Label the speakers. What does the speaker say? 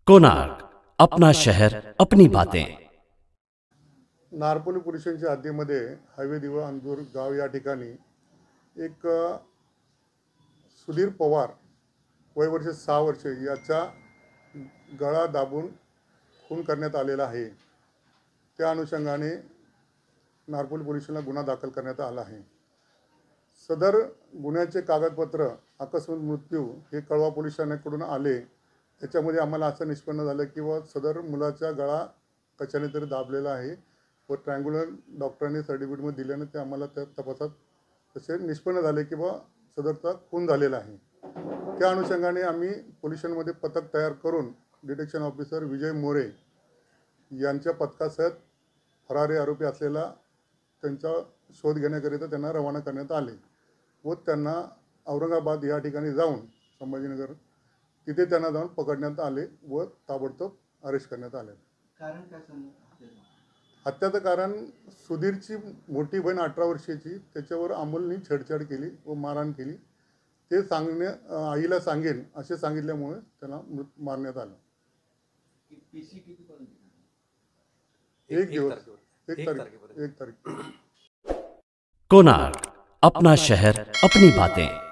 Speaker 1: कोणार्क, अपना शहर अपनी बातें।
Speaker 2: नारपोली पोलीस स्टेशनच्या हद्दीमध्ये हायवे दिवा अंदूर गाव या ठिकाणी एक सुधीर पवार वय वर्ष 6 वर्ष याचा गळा दाबून खून करण्यात आलेला आहे। त्या अनुषंगाने नारपोली पोलीस स्टेशनला गुन्हा दाखल करण्यात आला आहे। सदर गुन्ह्याचे कागदपत्र आकस्मिक मृत्यू हे कळवा पोलीस ठाण्याकडून आले। त्याच्यामध्ये आम्हाला असं निष्पन्न झालं की सदर मुलाचा गळा कशाने तरी दाबलेला आहे व ट्रँग्युलर डॉक्टरांनी सर्टिफिकेटमध्ये दिल्याने ते आम्हाला त्या तपासात तसे निष्पन्न झाले की सदरचा खून झालेला आहे। त्या अनुषंगाने आम्ही पोलीस स्टेशनमध्ये पथक तयार करून डिटेक्शन ऑफिसर विजय मोरे यांच्या पथकासह फरारी आरोपी असलेला त्यांचा शोध घेण्याकरिता त्यांना रवाना करण्यात आले व त्यांना औरंगाबाद या ठिकाणी जाऊन संभाजीनगर तिथे त्यांना जाऊन पकडण्यात आले व ताबडतोब अरेस्ट करण्यात आले।
Speaker 3: कारण काय सांगू?
Speaker 2: हत्याचं कारण सुधीरची मोठी बहीण 18 वर्षाची त्याच्यावर अमोलनी छेडछाड केली व मारहाण केली। ते आईला सांगेन असे सांगितल्यामुळे त्याला मारण्यात आलं।
Speaker 3: पीसी किती पर्यंत?
Speaker 2: एक तारीख।
Speaker 1: कोणार्क, अपना शहर अपनी बातें।